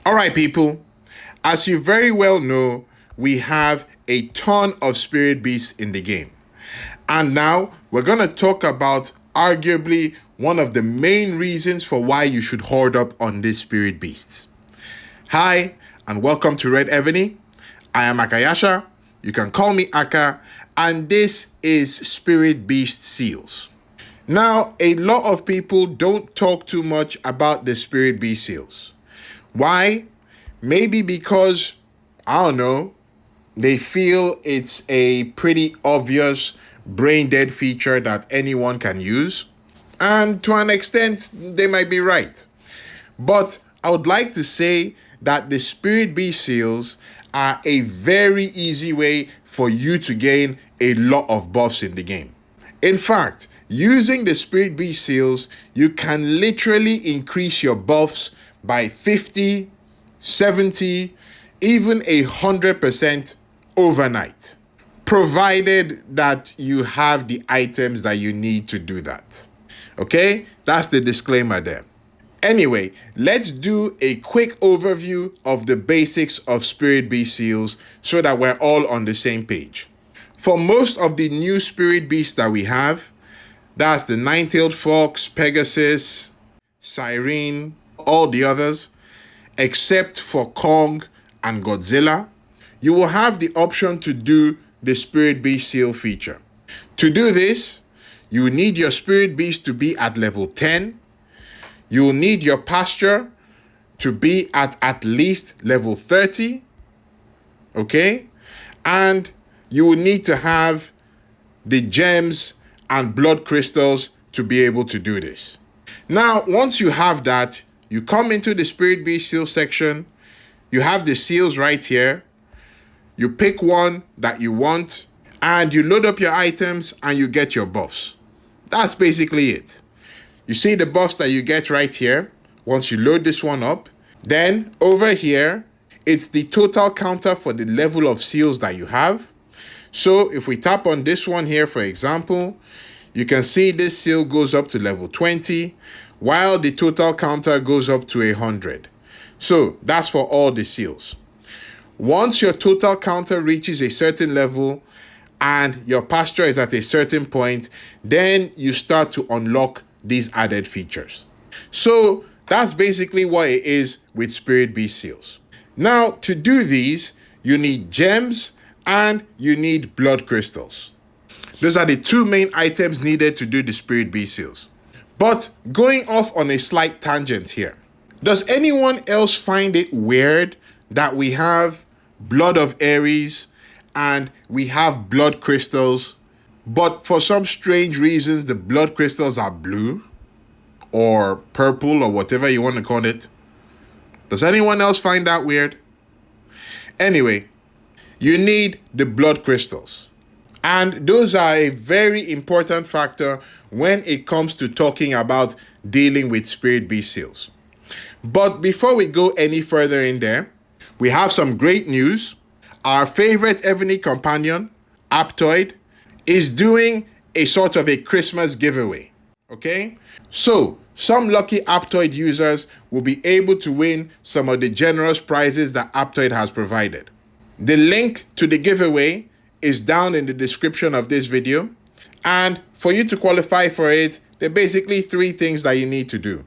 All right, people. As you very well know, we have a ton of spirit beasts in the game. And now we're going to talk about arguably one of the main reasons for why you should hoard up on these spirit beasts. Hi, and welcome to Red Evony. I am Akayasha. You can call me Aka, and this is Spirit Beast Seals. Now, a lot of people don't talk too much about the Spirit Beast Seals. Why? Maybe because, I don't know, they feel it's a pretty obvious brain dead feature that anyone can use. And to an extent, they might be right. But I would like to say that the Spirit Beast Seals are a very easy way for you to gain a lot of buffs in the game. In fact, using the Spirit Beast Seals, you can literally increase your buffs by 50, 70, even 100% overnight, provided that you have the items that you need to do that. Okay, that's the disclaimer there. Anyway, let's do a quick overview of the basics of Spirit Beast Seals so that we're all on the same page. For most of the new Spirit Beasts that we have, that's the Nine-Tailed Fox, Pegasus, Siren, all the others, except for Kong and Godzilla, you will have the option to do the Spirit Beast Seal feature. To do this, you need your Spirit Beast to be at level 10. You will need your pasture to be at least level 30. Okay? And you will need to have the gems and blood crystals to be able to do this. Now, once you have that, you come into the Spirit Beast Seal section. You have the seals right here. You pick one that you want, and you load up your items, and you get your buffs. That's basically it. You see the buffs that you get right here. Once you load this one up, then over here, it's the total counter for the level of seals that you have. So if we tap on this one here, for example, you can see this seal goes up to level 20, while the total counter goes up to 100. So that's for all the seals. Once your total counter reaches a certain level and your pasture is at a certain point, then you start to unlock these added features. So that's basically what it is with Spirit Beast Seals. Now, to do these, you need gems and you need blood crystals. Those are the two main items needed to do the Spirit Beast Seals. But going off on a slight tangent here, does anyone else find it weird that we have Blood of Ares and we have blood crystals, but for some strange reasons, the blood crystals are blue or purple or whatever you want to call it? Does anyone else find that weird? Anyway, you need the blood crystals. And those are a very important factor when it comes to talking about dealing with Spirit Beast Seals. But before we go any further in there, we have some great news. Our favorite Evony companion, Aptoid, is doing a sort of a Christmas giveaway. Okay? So, some lucky Aptoid users will be able to win some of the generous prizes that Aptoid has provided. The link to the giveaway is down in the description of this video. And for you to qualify for it, there are basically three things that you need to do.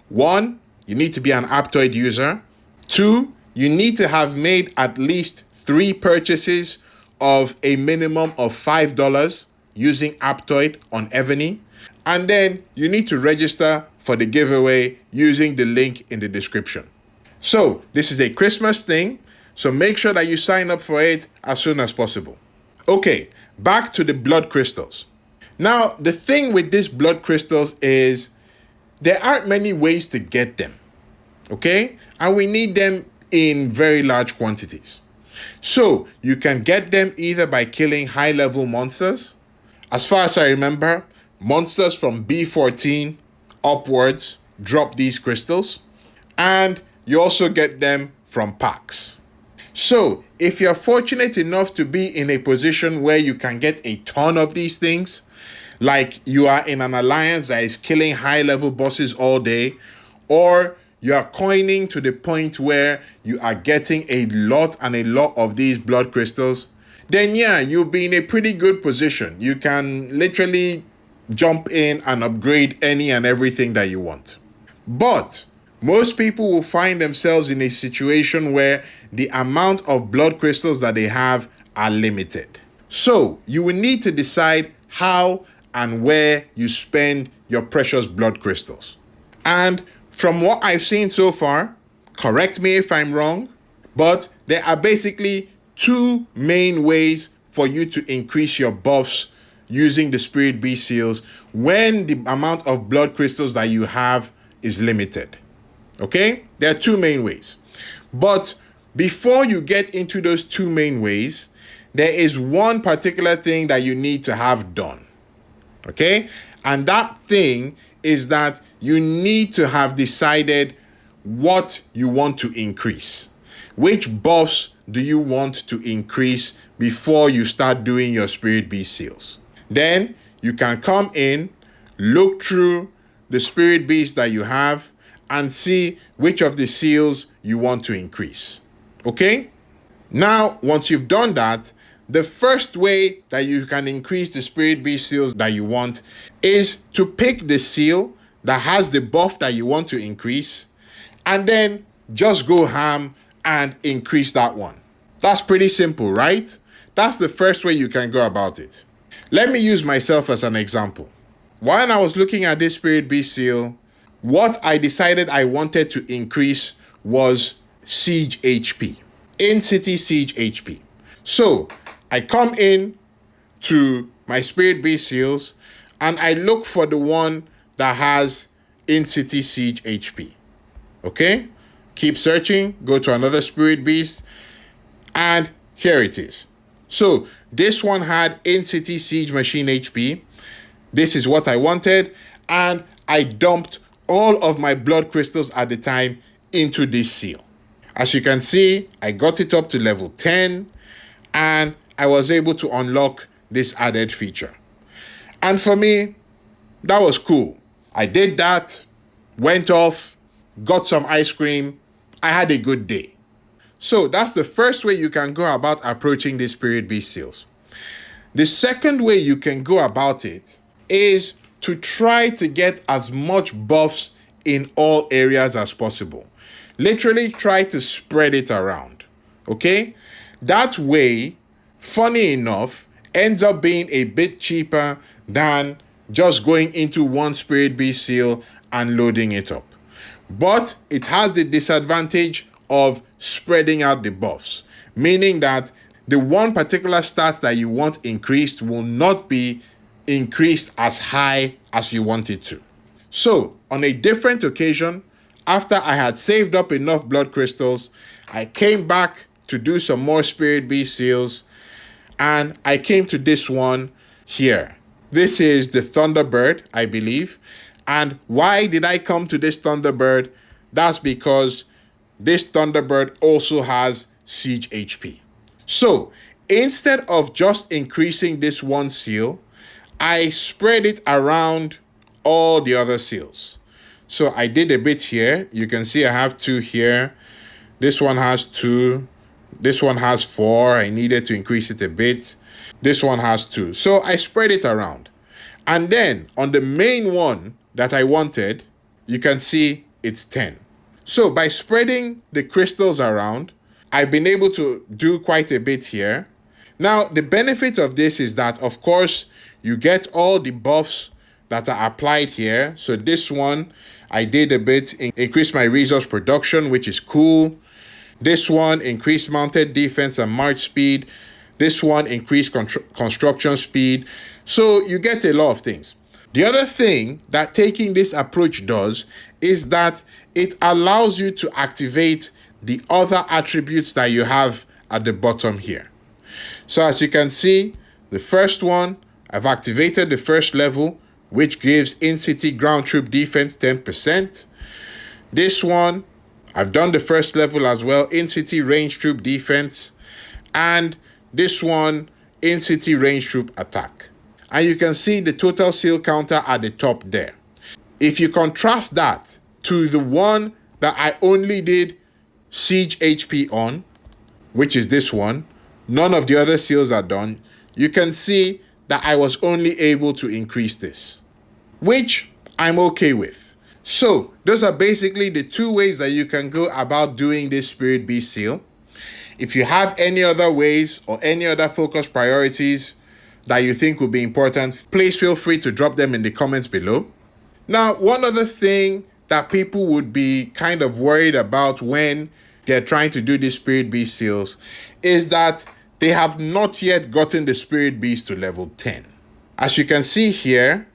1, you need to be an Aptoid user. 2, you need to have made at least 3 purchases of a minimum of $5 using Aptoid on Evony. And then you need to register for the giveaway using the link in the description. So this is a Christmas thing, so make sure that you sign up for it as soon as possible. Okay, back to the blood crystals. Now, the thing with these blood crystals is there aren't many ways to get them, okay? And we need them in very large quantities. So you can get them either by killing high-level monsters. As far as I remember, monsters from B14 upwards drop these crystals. And you also get them from packs. So if you're fortunate enough to be in a position where you can get a ton of these things, like you are in an alliance that is killing high-level bosses all day, or you are coining to the point where you are getting a lot and a lot of these blood crystals, then yeah, you'll be in a pretty good position. You can literally jump in and upgrade any and everything that you want. But most people will find themselves in a situation where the amount of blood crystals that they have are limited. So you will need to decide how and where you spend your precious blood crystals. And from what I've seen so far, correct me if I'm wrong, but there are basically two main ways for you to increase your buffs using the Spirit Beast seals when the amount of blood crystals that you have is limited. Okay? There are two main ways. But before you get into those two main ways, there is one particular thing that you need to have done. Okay? And that thing is that you need to have decided what you want to increase. Which buffs do you want to increase before you start doing your Spirit Beast seals? Then you can come in, look through the Spirit Beast that you have, and see which of the seals you want to increase. Okay? Now, once you've done that, the first way that you can increase the Spirit Beast seals that you want is to pick the seal that has the buff that you want to increase, and then just go ham and increase that one. That's pretty simple, right? That's the first way you can go about it. Let me use myself as an example. When I was looking at this Spirit Beast seal, what I decided I wanted to increase was Siege HP. In-City Siege HP. So, I come in to my Spirit Beast seals and I look for the one that has In-City Siege HP. Okay? Keep searching, go to another Spirit Beast, and here it is. So, this one had In-City Siege Machine HP. This is what I wanted, and I dumped all of my blood crystals at the time into this seal. As you can see, I got it up to level 10, and I was able to unlock this added feature. And for me, that was cool. I did that, went off, got some ice cream. I had a good day. So that's the first way you can go about approaching these Spirit Beast seals. The second way you can go about it is to try to get as much buffs in all areas as possible. Literally try to spread it around. Okay? That way, funny enough, ends up being a bit cheaper than just going into one Spirit Beast seal and loading it up. But it has the disadvantage of spreading out the buffs, meaning that the one particular stat that you want increased will not be increased as high as you want it to. So, on a different occasion, after I had saved up enough blood crystals, I came back to do some more Spirit Beast seals, and I came to this one here. This is the Thunderbird, I believe. And why did I come to this Thunderbird? That's because this Thunderbird also has Siege HP. So, instead of just increasing this one seal, I spread it around all the other seals. So I did a bit here. You can see I have 2 here. This one has 2. This one has 4. I needed to increase it a bit. This one has 2. So I spread it around. And then on the main one that I wanted, you can see it's 10. So by spreading the crystals around, I've been able to do quite a bit here. Now, the benefit of this is that, of course, you get all the buffs that are applied here. So this one, I did a bit, increase my resource production, which is cool. This one, increased mounted defense and march speed. This one, increased construction speed. So you get a lot of things. The other thing that taking this approach does is that it allows you to activate the other attributes that you have at the bottom here. So as you can see, the first one, I've activated the first level, which gives in-city ground troop defense 10%. This one, I've done the first level as well, in-city range troop defense. And this one, in-city range troop attack. And you can see the total seal counter at the top there. If you contrast that to the one that I only did Siege HP on, which is this one, none of the other seals are done, you can see that I was only able to increase this, which I'm okay with. So those are basically the two ways that you can go about doing this Spirit Beast seal. If you have any other ways or any other focus priorities that you think would be important, please feel free to drop them in the comments below. Now, one other thing that people would be kind of worried about when they're trying to do these Spirit Beast seals is that they have not yet gotten the Spirit Beast to level 10. As you can see here,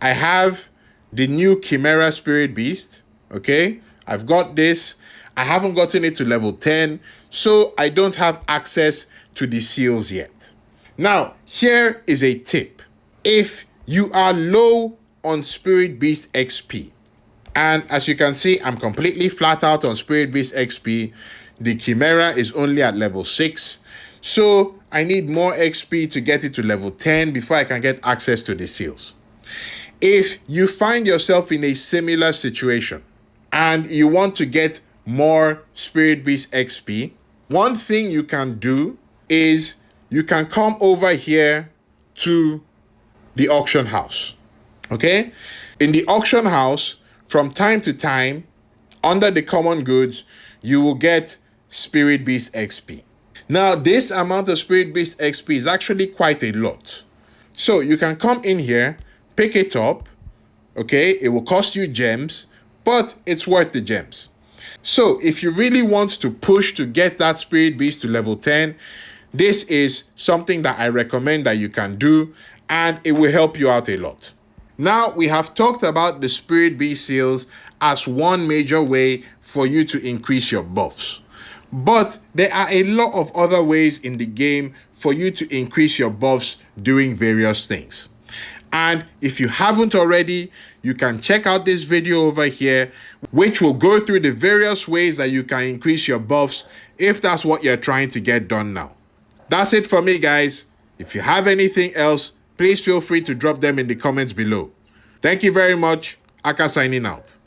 I have the new Chimera Spirit Beast, okay? I've got this. I haven't gotten it to level 10, so I don't have access to the seals yet. Now, here is a tip. If you are low on Spirit Beast XP, and as you can see, I'm completely flat out on Spirit Beast XP. The Chimera is only at level 6, so I need more XP to get it to level 10 before I can get access to the seals. If you find yourself in a similar situation and you want to get more Spirit Beast XP, one thing you can do is you can come over here to the auction house, okay? In the auction house, from time to time, under the common goods, you will get Spirit Beast XP. Now, this amount of Spirit Beast XP is actually quite a lot. So you can come in here, pick it up, okay? It will cost you gems, but it's worth the gems. So if you really want to push to get that Spirit Beast to level 10, this is something that I recommend that you can do, and it will help you out a lot. Now, we have talked about the Spirit Beast seals as one major way for you to increase your buffs. But there are a lot of other ways in the game for you to increase your buffs doing various things. And if you haven't already, you can check out this video over here, which will go through the various ways that you can increase your buffs if that's what you're trying to get done now. That's it for me, guys. If you have anything else, please feel free to drop them in the comments below. Thank you very much. Aka signing out.